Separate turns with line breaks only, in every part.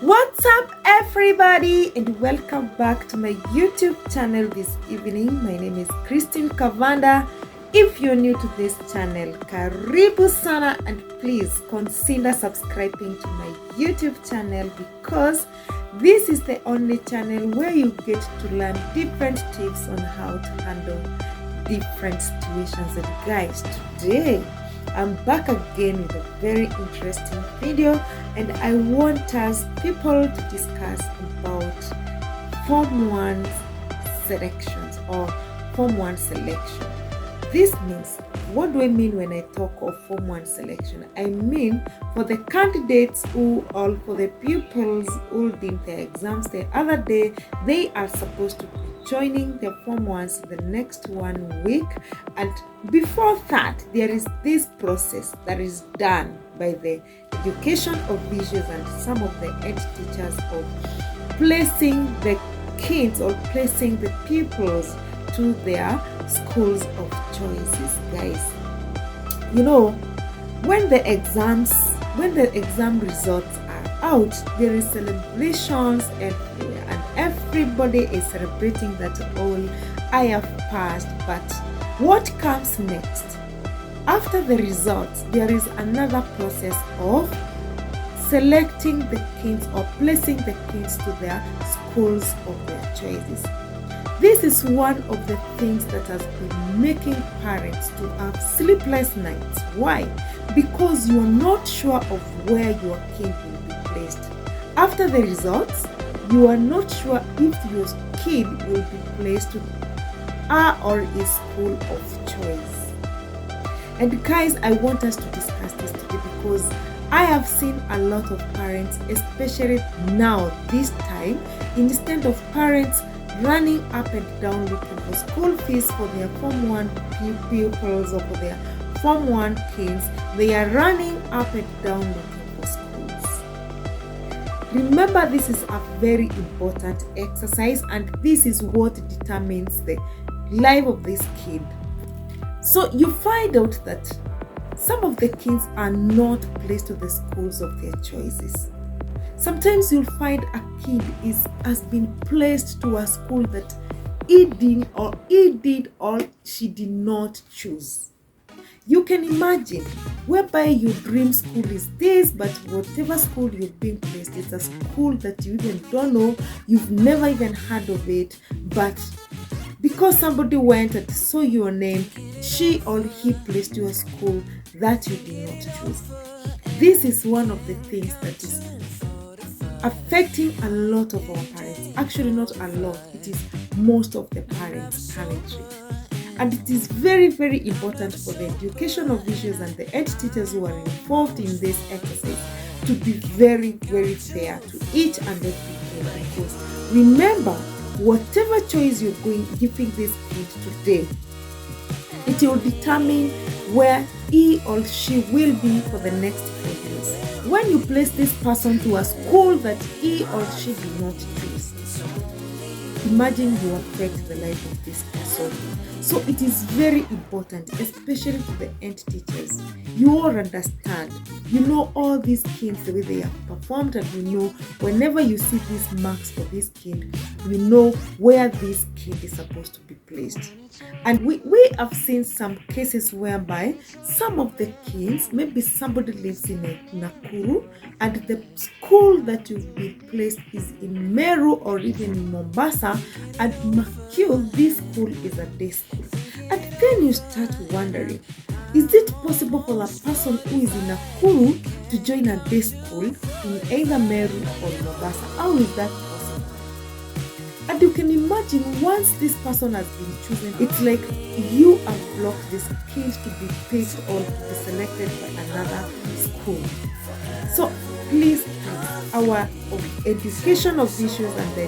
What's up, everybody, and welcome back to my YouTube channel this evening. My name is Christine Kavanda. If you're new to this channel, karibu sana, and please consider subscribing to my YouTube channel because this is the only channel where you get to learn different tips on how to handle different situations. And guys, today I'm back again with a very interesting video, and I want us people to discuss about Form 1 selections or Form 1 selection. This means, what do I mean when I talk of Form 1 selection? I mean for the candidates or for the pupils who did their exams the other day, they are supposed to be joining the Form 1s the next 1 week, and before that there is this process that is done by the education of visuals and some of the head teachers of placing the kids or placing the pupils to their schools of choices. Guys, you know, when the exam results are out, there is celebrations everywhere and everybody is celebrating that, oh, I have passed. But what comes next? After the results, there is another process of selecting the kids or placing the kids to their schools of their choices. This is one of the things that has been making parents to have sleepless nights. Why? Because you are not sure of where your kid will be placed. After the results, you are not sure if your kid will be placed to a or a school of choice. And guys, I want us to discuss this today because I have seen a lot of parents, especially now this time, instead of parents running up and down looking for school fees for their Form 1 pupils or for their Form 1 kids, they are running up and down looking for schools. Remember, this is a very important exercise and this is what determines the life of this kid. So you find out that some of the kids are not placed to the schools of their choices. Sometimes you'll find a kid has been placed to a school that he did or she did not choose. You can imagine whereby your dream school is this, but whatever school you've been placed, it's a school that you even don't know, you've never even heard of it, but because somebody went and saw your name, she or he placed you a school that you did not choose. This is one of the things that is affecting a lot of our parents. Actually, not a lot, it is most of the parents currently. And it is very, very important for the education of visuals and the head teachers who are involved in this exercise to be very, very fair to each and every kid. Because remember, whatever choice you're giving this kid today, it will determine where he or she will be for the next 4 years. When you place this person to a school that he or she did not choose, imagine you affect the life of this person. So it is very important, especially to the head teachers. You all understand, you know all these kids, the way they have performed, and you know whenever you see these marks for this kid, you know where this kid is supposed to be placed. And we have seen some cases whereby some of the kids, maybe somebody lives in Nakuru and the school that you've been placed is in Meru or even in Mombasa, and Makil, this school is a day school. And then you start wondering, is it possible for a person who is in Nakuru to join a day school in either Meru or Mombasa? How is that possible? And you can imagine, once this person has been chosen, it's like you have blocked this kid to be picked or to be selected by another school. So please, our education of visuals and the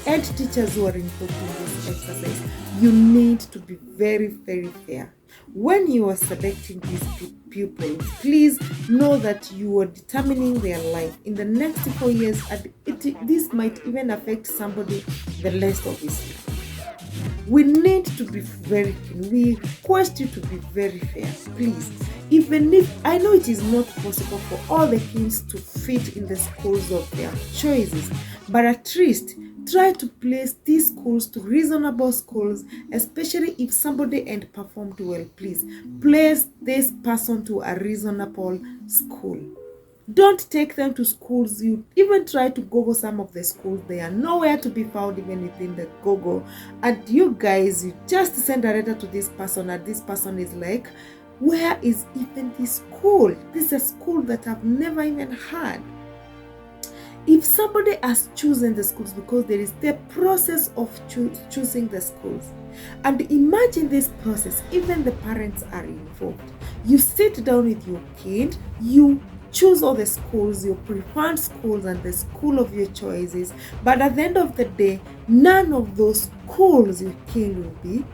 head teachers who are involved in this exercise, you need to be very, very fair. When you are selecting these pupils, please know that you are determining their life in the next 4 years, and this might even affect somebody the rest of his life. We need to be very keen. We request you to be very fair, please. Even if I know it is not possible for all the kids to fit in the schools of their choices, but at least try to place these schools to reasonable schools, especially if somebody and performed well. Please place this person to a reasonable school. Don't take them to schools. You even try to Google some of the schools. They are nowhere to be found even within the Google. And you guys, you just send a letter to this person, and this person is like, where is even this school? This is a school that I've never even heard. If somebody has chosen the schools, because there is the process of choosing the schools, and imagine this process, even the parents are involved. You sit down with your kid, you choose all the schools, your preferred schools and the school of your choices, but at the end of the day, none of those schools your kid will be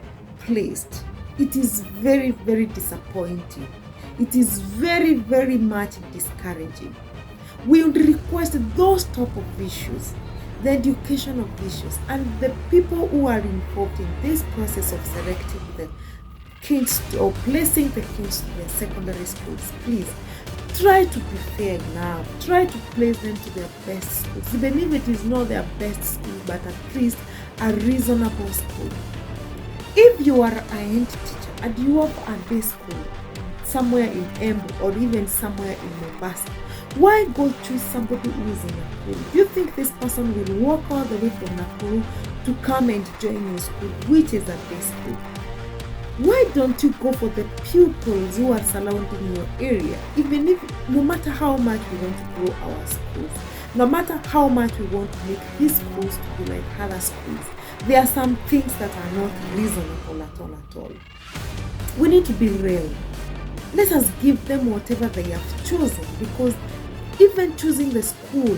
placed. It is very, very disappointing. It is very, very much discouraging. We would request those type of issues, the education of issues, and the people who are involved in this process of selecting the kids or placing the kids to their secondary schools. Please try to be fair now. Try to place them to their best schools, even if it is not their best school, but at least a reasonable school. If you are a head teacher and you have a day school somewhere in Embu or even somewhere in Mombasa, why go choose somebody who is in Nakuru? Do you think this person will walk all the way from Nakuru to come and join your school, which is a day school? Why don't you go for the pupils who are surrounding your area? Even if, no matter how much we want to grow our schools, no matter how much we want to make these schools to be like other schools, there are some things that are not reasonable at all. We need to be real. Let us give them whatever they have chosen, because even choosing the school,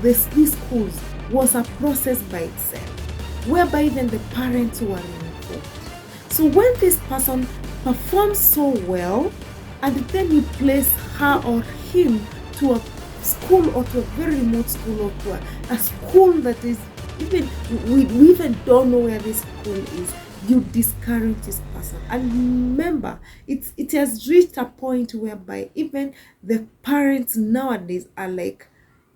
these schools, was a process by itself, whereby even the parents were involved. So when this person performs so well, and then you place her or him to a school or to a very remote school or to a school that is even, we even don't know where this school is, you discourage this person. And remember, it has reached a point whereby even the parents nowadays are like,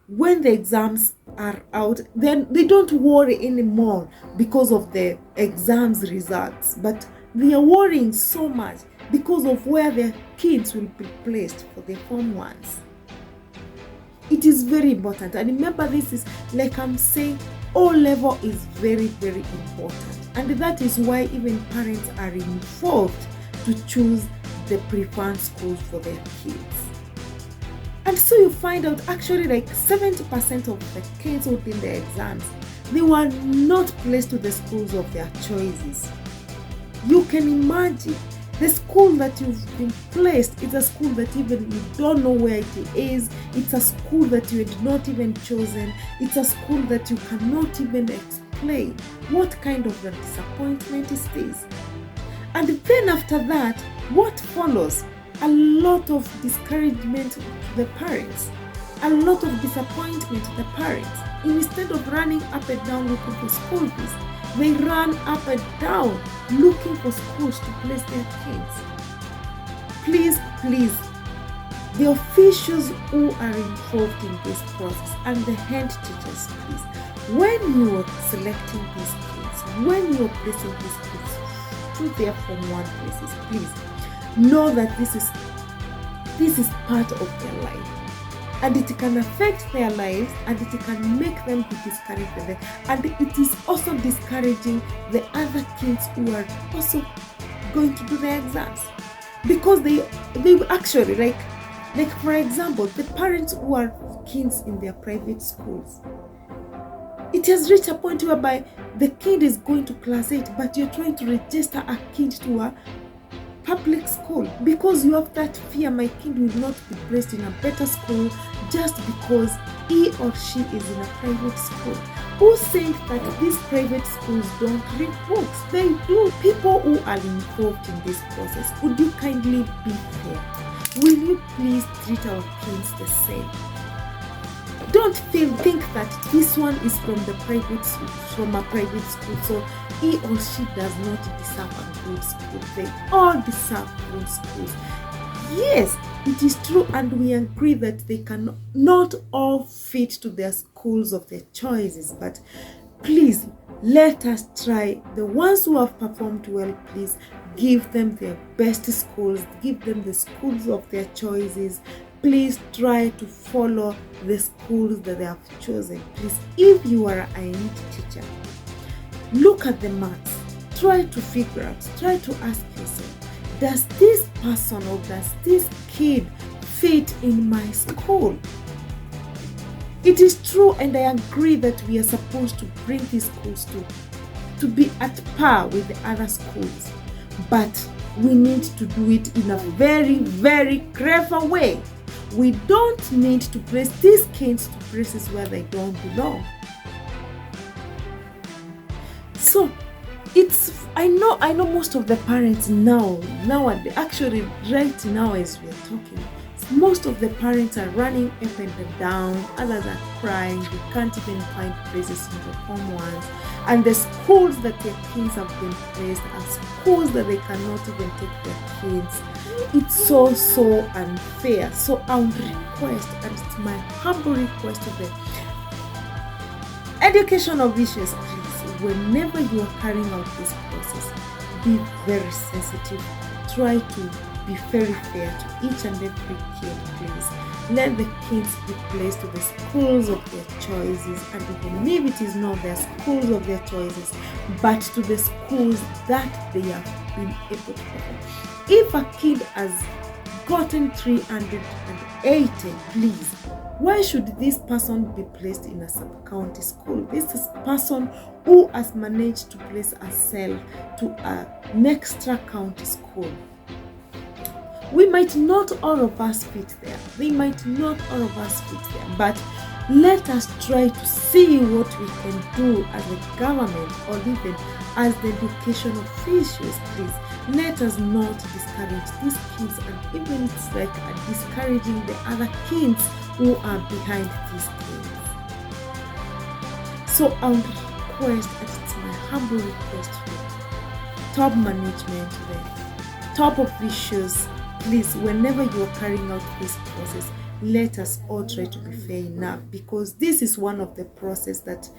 when the exams are out, then they don't worry anymore because of the exams results, but they are worrying so much because of where their kids will be placed for the Form 1s. It is very important. And remember, this is, like I'm saying, O-level is very, very important. And that is why even parents are involved to choose the preferred schools for their kids. And so you find out actually like 70% of the kids who did the exams, they were not placed to the schools of their choices. You can imagine the school that you've been placed is a school that even you don't know where it is. It's a school that you had not even chosen. It's a school that you cannot even explain. What kind of a disappointment is this? And then after that, what follows? A lot of discouragement to the parents, a lot of disappointment to the parents. Instead of running up and down looking for school fees, they run up and down looking for schools to place their kids. Please, the officials who are involved in this process and the head teachers, please, when you are selecting these kids, when you are placing these kids to their Form 1 places, please know that this is part of their life. And it can affect their lives, and it can make them be discouraged with it. And it is also discouraging the other kids who are also going to do their exams, because they actually like for example, the parents who are kids in their private schools. It has reached a point whereby the kid is going to class 8, but you're trying to register a kid to a public school because you have that fear my kid will not be placed in a better school just because he or she is in a private school. Who says that these private schools don't read books? They do. People who are involved in this process, would you kindly be fair? Will you please treat our kids the same? Don't think that this one is from a private school, so he or she does not deserve a good school. They all deserve good schools. Yes, it is true, and we agree that they can not all fit to their schools of their choices, but please let us try. The ones who have performed well, please give them their best schools, give them the schools of their choices. Please try to follow the schools that they have chosen. Please, if you are a NEET teacher, look at the marks, try to figure out, try to ask yourself, does this person or does this kid fit in my school? It is true, and I agree that we are supposed to bring these schools to be at par with the other schools, but we need to do it in a very, very clever way. We don't need to place these kids to places where they don't belong. So I know most of the parents nowadays, actually right now as we're talking, most of the parents are running up and down, others are crying, they can't even find places in the home ones. And the schools that their kids have been placed are schools that they cannot even take their kids. It's so unfair. So I would request, and it's my humble request to the educational officials, please, whenever you are carrying out this process, be very sensitive. Try to be very fair to each and every kid, please. Let the kids be placed to the schools of their choices, and even if it is not their schools of their choices, but to the schools that they have been able to perform. If a kid has gotten 380, please, why should this person be placed in a sub-county school? This is a person who has managed to place herself to an extra county school. We might not all of us fit there. They might not all of us fit there. But let us try to see what we can do as a government or even as the education officials, please. Let us not discourage these kids, and even it's like discouraging the other kids who are behind these kids. So I would request, and it's my humble request for top management, the top officials, please, whenever you are carrying out this process, let us all try to be fair enough, because this is one of the process that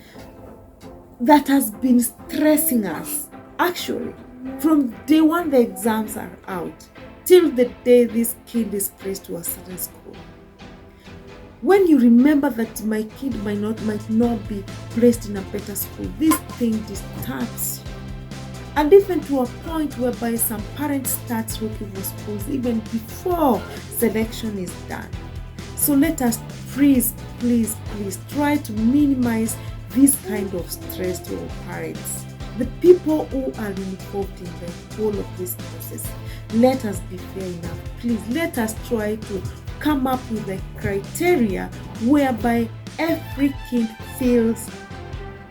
has been stressing us, actually, from day one the exams are out till the day this kid is placed to a certain school. When you remember that my kid might not be placed in a better school, this thing disturbs you. And even to a point whereby some parents start looking for schools even before selection is done. So let us please try to minimize this kind of stress to our parents. The people who are involved in the whole of this process, let us be fair enough. Please, let us try to come up with a criteria whereby every kid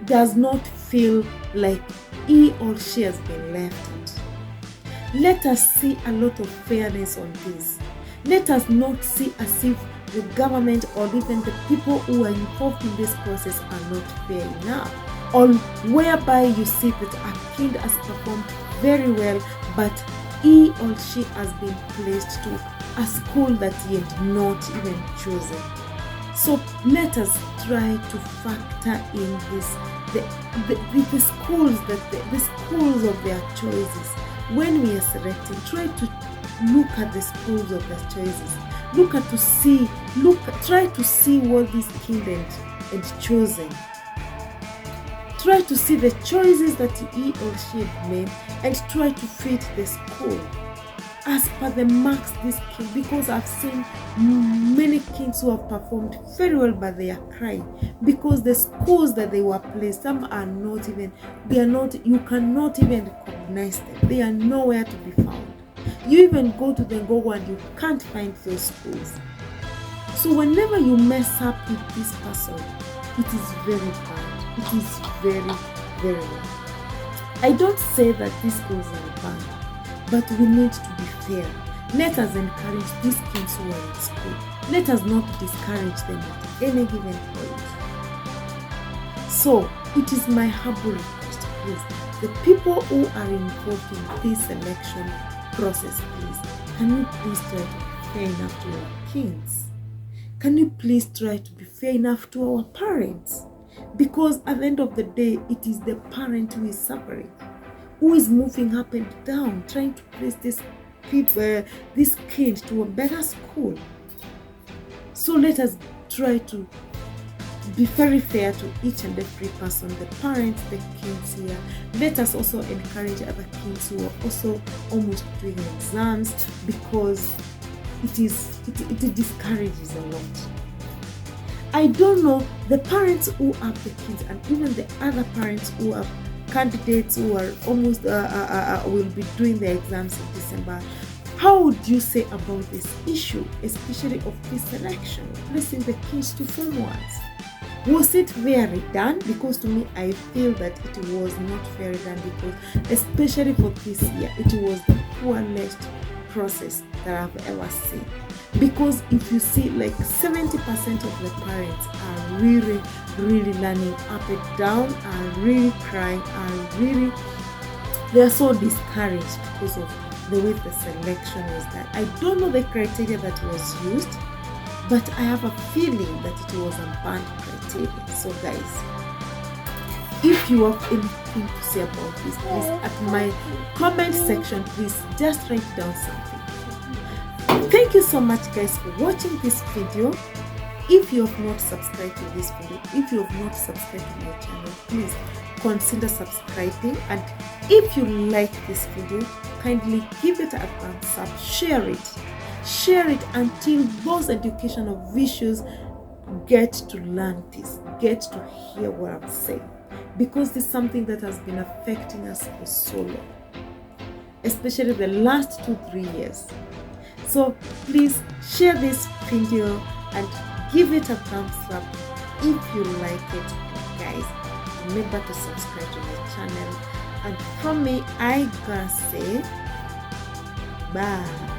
does not feel like he or she has been left out. Let us see a lot of fairness on this. Let us not see as if the government or even the people who are involved in this process are not fair enough. Or whereby you see that a kid has performed very well, but he or she has been placed to a school that he had not even chosen. So let us try to factor in this, the schools the schools of their choices. When we are selecting, try to look at the schools of their choices. Try to see what this kid had chosen. Try to see the choices that he or she had made and try to fit the school as per the marks this kid, because I've seen many kids who have performed very well, but they are crying because the schools that they were placed, some are not even, you cannot even recognize them. They are nowhere to be found. You even go to the Google and you can't find those schools. So whenever you mess up with this person, it is very bad. It is very, very wrong. I don't say that these schools are bad, but we need to be fair. Let us encourage these kids who are in school. Let us not discourage them at any given point. So, it is my humble request, please, the people who are involved in this selection process, please, can you please try to be fair enough to our kids? Can you please try to be fair enough to our parents? Because at the end of the day, it is the parent who is suffering, who is moving up and down, trying to place this kid to a better school. So let us try to be very fair to each and every person, the parents, the kids here. Let us also encourage other kids who are also almost doing exams, because it discourages a lot. I don't know, the parents who have the kids and even the other parents who have candidates who are almost will be doing their exams in December. How would you say about this issue, especially of this selection, placing the kids to Form 1s? Was it fairly done? Because to me, I feel that it was not fairly done, because especially for this year, it was the poorest process that I've ever seen. Because if you see, like 70% of the parents are really learning up and down, are really crying, they are so discouraged because of the way the selection was done. I don't know the criteria that was used, but I have a feeling that it was a banned criteria. So guys, if you have anything to say about this, please at my comment section, please just write down something. Thank you so much guys for watching this video. If you have not subscribed to this video, if you have not subscribed to my channel, please consider subscribing. And if you like this video, kindly give it a thumbs up, share it until those educational visuals get to learn this, get to hear what I'm saying, because this is something that has been affecting us for so long, especially the last 2-3 years. So please share this video and give it a thumbs up if you like it. And guys, remember to subscribe to my channel. And from me, I gotta say bye.